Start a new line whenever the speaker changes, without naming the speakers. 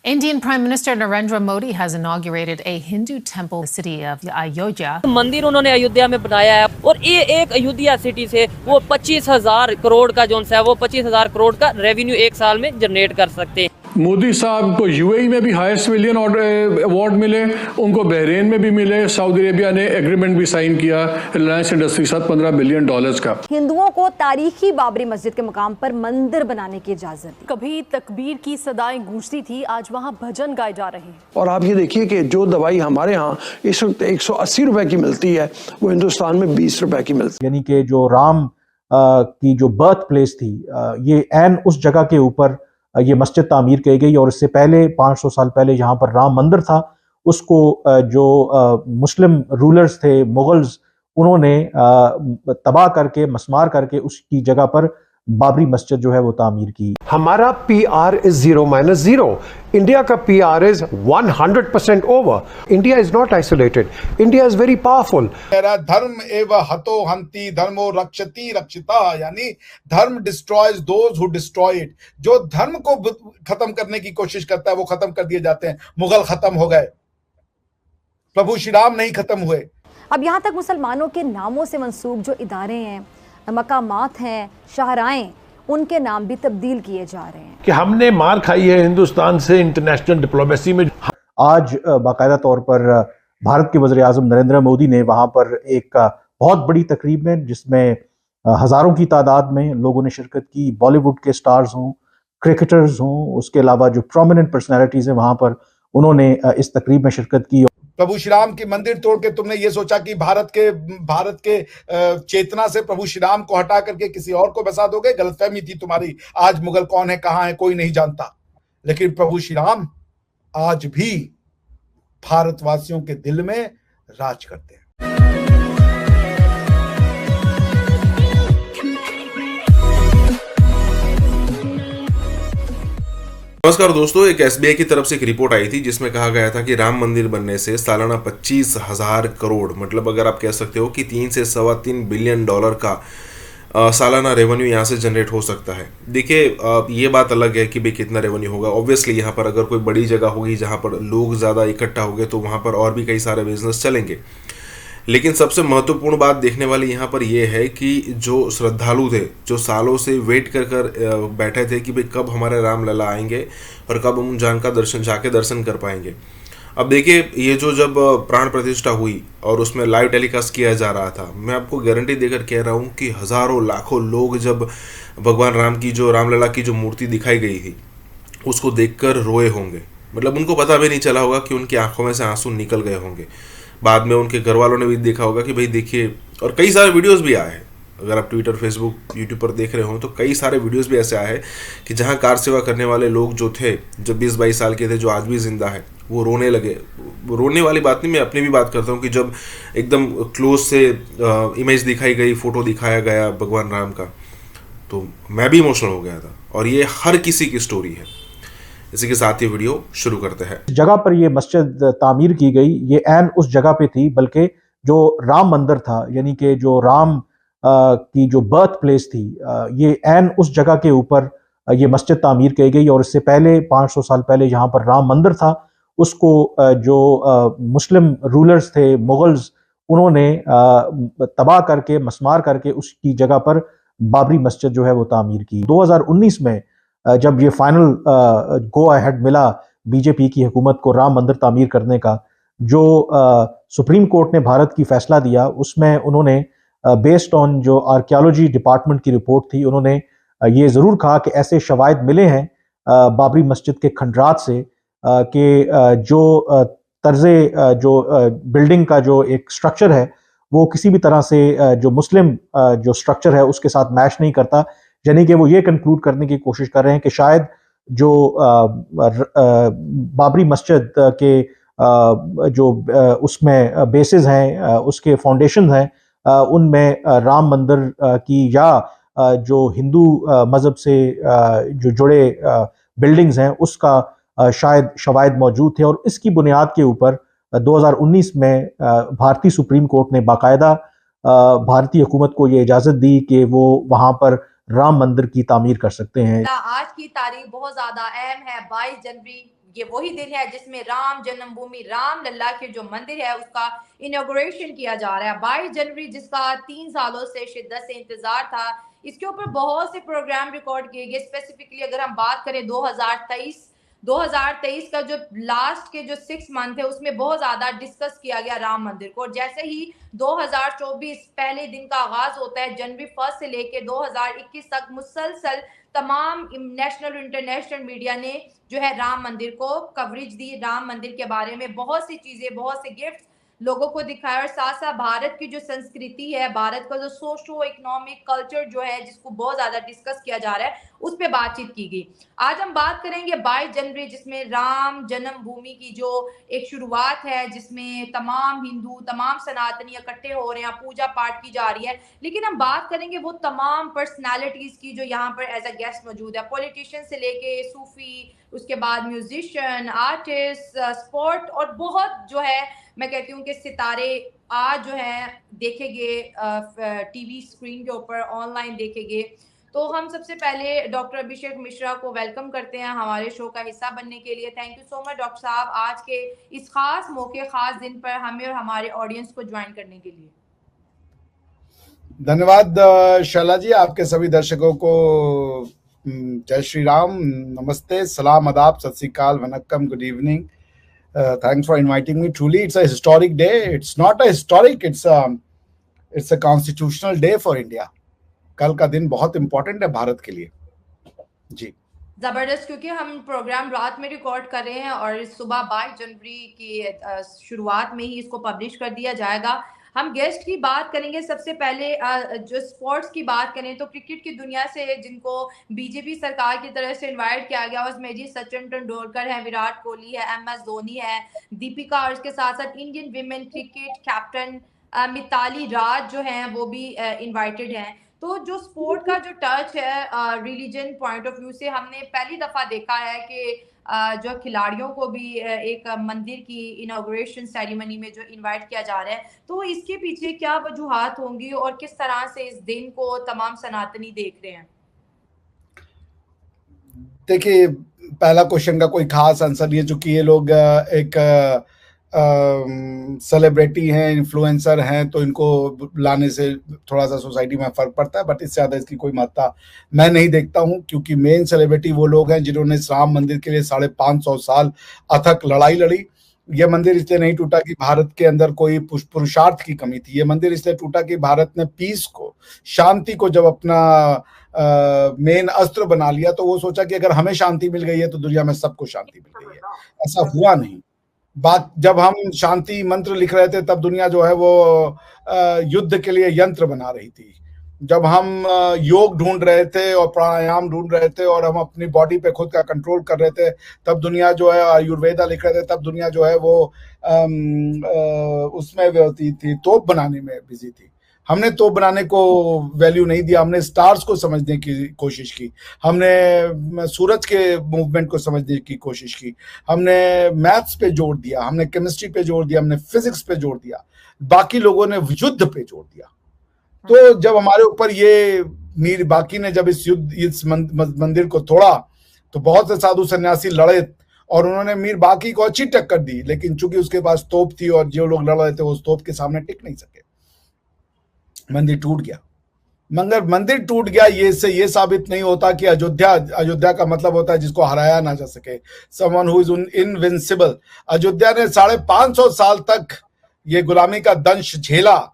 Indian Prime Minister Narendra Modi has inaugurated a Hindu temple in the city of Ayodhya.
मंदिर उन्होंने अयोध्या में बनाया है और ये एक अयोध्या सिटी से वो 25,000 करोड़ का जो है वो 25,000 करोड़ का रेवेन्यू एक साल में जनरेट कर सकते हैं।
मोदी साहब को यूएई में भी हाईएस्ट सिविलियन अवार्ड मिले, उनको बहरीन में भी मिले, सऊदी अरेबिया ने एग्रीमेंट भी साइन किया रिलायंस इंडस्ट्री साथ $15 बिलियन का।
हिंदुओं को तारीखी बाबरी मस्जिद के मुकाम पर मंदिर बनाने की इजाजत दी।
कभी तकबीर की सदाएं गूंजती थी, आज वहां भजन गाए जा रहे हैं।
और आप ये देखिए कि जो दवाई हमारे यहाँ इस वक्त 180 रुपए की मिलती है वो हिंदुस्तान में 20 रुपए की मिलती है।
यानी कि जो राम की जो बर्थ प्लेस थी, ये ऐन उस जगह के ऊपर ये मस्जिद तामीर की गई। और इससे पहले 500 साल पहले यहाँ पर राम मंदिर था, उसको जो मुस्लिम रूलर्स थे, मुगल्स, उन्होंने तबाह करके मस्मार करके उसकी जगह पर बाबरी मस्जिद जो है वो तामीर की।
हमारा PR इज 0-0, इंडिया का PR is 100% over. India is not isolated, India is very powerful.
धर्म एव हतो हंति धर्मो रक्षति रक्षिता, यानी धर्म destroys those who destroy it. जो धर्म को खत्म करने की कोशिश करता है वो खत्म कर दिए जाते हैं। मुगल खत्म हो गए, प्रभु श्री राम नहीं खत्म हुए।
अब यहाँ तक मुसलमानों के नामों से मंसूब जो इदारे हैं, मकामात हैं, शाहराएं, उनके नाम भी तब्दील किए जा रहे हैं।
कि हमने मार खाई है हिंदुस्तान से इंटरनेशनल डिप्लोमेसी में।
आज बाकायदा तौर पर भारत के वज़ीर आज़म नरेंद्र मोदी ने वहां पर एक बहुत बड़ी तकरीब में, जिसमें हजारों की तादाद में लोगों ने शिरकत की, बॉलीवुड के स्टार्स हों, क्रिकेटर्स हों, उसके अलावा जो प्रोमिनेंट पर्सनैलिटीज हैं वहां पर उन्होंने इस तकरीब में शिरकत की।
प्रभु श्री राम की मंदिर तोड़ के तुमने ये सोचा कि भारत के चेतना से प्रभु श्री राम को हटा करके किसी और को बसा दोगे। गलतफहमी थी तुम्हारी। आज मुगल कौन है, कहां है, कोई नहीं जानता, लेकिन प्रभु श्री राम आज भी भारतवासियों के दिल में राज करते हैं।
नमस्कार दोस्तों, एक SBI की तरफ से एक रिपोर्ट आई थी जिसमें कहा गया था कि राम मंदिर बनने से सालाना 25,000 करोड़, मतलब अगर आप कह सकते हो कि 3 से $3.25 बिलियन का सालाना रेवेन्यू यहाँ से जनरेट हो सकता है। देखिए, ये बात अलग है कि भाई कितना रेवेन्यू होगा। ऑब्वियसली यहाँ पर अगर कोई बड़ी जगह होगी जहाँ पर लोग ज़्यादा इकट्ठा हो गए तो वहाँ पर और भी कई सारे बिजनेस चलेंगे। लेकिन सबसे महत्वपूर्ण बात देखने वाली यहाँ पर यह है कि जो श्रद्धालु थे, जो सालों से वेट कर बैठे थे कि भाई कब हमारे राम लला आएंगे और कब हम जाके दर्शन कर पाएंगे। अब देखिए, ये जो जब प्राण प्रतिष्ठा हुई और उसमें लाइव टेलीकास्ट किया जा रहा था, मैं आपको गारंटी देकर कह रहा हूँ कि हज़ारों लाखों लोग जब भगवान राम की जो रामलला की जो मूर्ति दिखाई गई थी उसको देखकर रोए होंगे। मतलब उनको पता भी नहीं चला होगा कि उनकी आंखों में से आंसू निकल गए होंगे। बाद में उनके घर वालों ने भी देखा होगा कि भाई देखिए, और कई सारे वीडियोस भी आए हैं। अगर आप ट्विटर, फेसबुक, यूट्यूब पर देख रहे हो तो कई सारे वीडियोस भी ऐसे आए हैं कि जहां कार सेवा करने वाले लोग जो थे, जब 20-22 साल के थे, जो आज भी जिंदा है, वो रोने लगे। रोने वाली बात नहीं, मैं अपनी भी बात करता हूँ कि जब एकदम क्लोज से इमेज दिखाई गई, फोटो दिखाया गया भगवान राम का, तो मैं भी इमोशनल हो गया था। और ये हर किसी की स्टोरी है। इसी के साथ ही वीडियो शुरू करते हैं।
जगह पर ये मस्जिद तामीर की गई, ये ऐन उस जगह पे थी, बल्कि जो राम मंदिर था, यानी कि जो राम की जो बर्थ प्लेस थी, ये ऐन उस जगह के ऊपर ये मस्जिद तामीर की गई। और इससे पहले 500 साल पहले यहाँ पर राम मंदिर था, उसको जो मुस्लिम रूलर्स थे, मुगल्स, उन्होंने तबाह करके मस्मार करके उसकी जगह पर बाबरी मस्जिद जो है वो तामीर की। 2019 में जब ये फाइनल गो अहेड मिला बीजेपी की हुकूमत को राम मंदिर तामीर करने का, जो सुप्रीम कोर्ट ने भारत की फैसला दिया, उसमें उन्होंने बेस्ड ऑन जो आर्कियोलॉजी डिपार्टमेंट की रिपोर्ट थी, उन्होंने ये ज़रूर कहा कि ऐसे शवाहिद मिले हैं बाबरी मस्जिद के खंडरात से कि जो तर्ज़े जो बिल्डिंग का जो एक स्ट्रक्चर है वो किसी भी तरह से जो मुस्लिम जो स्ट्रक्चर है उसके साथ मैच नहीं करता। यानी कि वो ये कंक्लूड करने की कोशिश कर रहे हैं कि शायद जो बाबरी मस्जिद के जो उसमें बेसिस हैं, उसके फाउंडेशन हैं, उनमें राम मंदिर की या जो हिंदू मज़हब से जो जुड़े बिल्डिंग्स हैं उसका शायद शवाहिद मौजूद थे। और इसकी बुनियाद के ऊपर 2019 में भारतीय सुप्रीम कोर्ट ने बाकायदा भारतीय हुकूमत को ये इजाज़त दी कि वो वहाँ पर राम मंदिर की तामीर कर सकते हैं।
आज की तारीख बहुत ज्यादा अहम है। 22 जनवरी ये वही दिन है जिसमें राम जन्मभूमि राम लल्ला के जो मंदिर है उसका इनॉग्रेशन किया जा रहा है 22 जनवरी, जिसका 3 सालों से शिद्दत से इंतजार था। इसके ऊपर बहुत से प्रोग्राम रिकॉर्ड किए गए। स्पेसिफिकली अगर हम बात करें 2023 का जो लास्ट के जो 6 मंथ है उसमें बहुत ज्यादा डिस्कस किया गया राम मंदिर को। और जैसे ही 2024 पहले दिन का आगाज होता है, जनवरी 1 से लेके 2021 तक मुसलसल तमाम नेशनल और इंटरनेशनल मीडिया ने जो है राम मंदिर को कवरेज दी। राम मंदिर के बारे में बहुत सी चीजें, बहुत से गिफ्ट लोगों को दिखाया। और साथ साथ भारत की जो संस्कृति है, भारत का जो सोशो इकोनॉमिक कल्चर जो है जिसको बहुत ज्यादा डिस्कस किया जा रहा है, उस पर बातचीत की गई। आज हम बात करेंगे 22 जनवरी, जिसमें राम जन्मभूमि की जो एक शुरुआत है, जिसमें तमाम हिंदू, तमाम सनातनी इकट्ठे हो रहे हैं, पूजा पाठ की जा रही है। लेकिन हम बात करेंगे वो तमाम पर्सनालिटीज की जो यहाँ पर एज अ गेस्ट मौजूद है, पॉलिटिशियन से लेके सूफी, उसके बाद म्यूजिशियन, आर्टिस्ट, स्पोर्ट, और बहुत जो है मैं कहती हूँ कि सितारे आज जो है देखेंगे टीवी स्क्रीन के ऊपर, ऑनलाइन देखेंगे। तो हम सबसे पहले डॉक्टर अभिषेक मिश्रा को वेलकम करते हैं हमारे शो का हिस्सा बनने के लिए। Thank you so much doctor साहब, आज के इस खास मौके, खास दिन पर हमें और हमारे ऑडियंस को ज्वाइन करने के लिए।
धन्यवाद शैला जी, आपके सभी दर्शकों को जय श्री राम, नमस्ते, सलाम, आदाब, सत श्री अकाल, वनक्कम, good evening. Thanks for inviting me. Truly, it's a historic day. It's not a historic, it's a constitutional day for India. कल का दिन बहुत इम्पोर्टेंट है भारत के लिए जी।
जबरदस्त, क्योंकि हम प्रोग्राम रात में रिकॉर्ड कर रहे हैं और सुबह 22 जनवरी की शुरुआत में ही इसको पब्लिश कर दिया जाएगा। हम गेस्ट की बात करेंगे। सबसे पहले जो स्पोर्ट्स की बात करें तो क्रिकेट की दुनिया से जिनको बीजेपी सरकार की तरफ से इनवाइट किया गया, उसमें जी सचिन तेंदुलकर है, विराट कोहली है, MS धोनी है, दीपिका, और इसके साथ साथ Indian women cricket captain Mithali Raj जो हैं वो भी इनवाइटेड हैं। तो जो स्पोर्ट का जो टच है रिलीजन पॉइंट ऑफ व्यू से, हमने पहली दफा देखा है कि जो खिलाड़ियों को भी एक मंदिर की इनॉग्रेशन सेरेमनी में जो इनवाइट किया जा रहा है, तो इसके पीछे क्या वजूहात होंगी और किस तरह से इस दिन को तमाम सनातनी देख रहे हैं?
देखिए, पहला क्वेश्चन का कोई खास आंसर नहीं है, चूंकि ये लोग एक सेलिब्रिटी हैं, इन्फ्लुएंसर हैं, तो इनको लाने से थोड़ा सा सोसाइटी में फर्क पड़ता है, बट इससे ज़्यादा इसकी कोई महत्ता मैं नहीं देखता हूं, क्योंकि मेन सेलिब्रिटी वो लोग हैं जिन्होंने इस राम मंदिर के लिए 550 साल अथक लड़ाई लड़ी। ये मंदिर इसलिए नहीं टूटा कि भारत के अंदर कोई पुरुषार्थ की कमी थी। ये मंदिर इसलिए टूटा कि भारत ने पीस को, शांति को जब अपना मेन अस्त्र बना लिया, तो वो सोचा कि अगर हमें शांति मिल गई है तो दुनिया में सबको शांति मिल गई है। ऐसा हुआ नहीं। बात जब हम शांति मंत्र लिख रहे थे तब दुनिया जो है वो युद्ध के लिए यंत्र बना रही थी। जब हम योग ढूंढ रहे थे और प्राणायाम ढूंढ रहे थे और हम अपनी बॉडी पे खुद का कंट्रोल कर रहे थे, तब दुनिया जो है आयुर्वेदा लिख रहे थे, तब दुनिया जो है वो उसमें होती थी, तोप बनाने में बिजी थी। हमने तोप बनाने को वैल्यू नहीं दिया, हमने स्टार्स को समझने की कोशिश की, हमने सूरज के मूवमेंट को समझने की कोशिश की, हमने मैथ्स पे जोर दिया, हमने केमिस्ट्री पे जोर दिया, हमने फिजिक्स पे जोर दिया, बाकी लोगों ने युद्ध पे जोर दिया। तो जब हमारे ऊपर ये मीर बाकी ने जब इस मंदिर को तोड़ा, तो बहुत से साधु सन्यासी लड़े और उन्होंने मीर बाकी को अच्छी टक्कर दी, लेकिन चूंकि उसके पास तोप थी और जो लोग लड़ रहे थे उस तोप के सामने टिक नहीं सके, मंदिर टूट गया। मगर मंदिर टूट गया ये साबित नहीं होता कि अयोध्या का मतलब होता है जिसको हराया ना जा सके, someone who is invincible. Ayodhya ने 550 साल तक ये गुलामी का दंश झेला,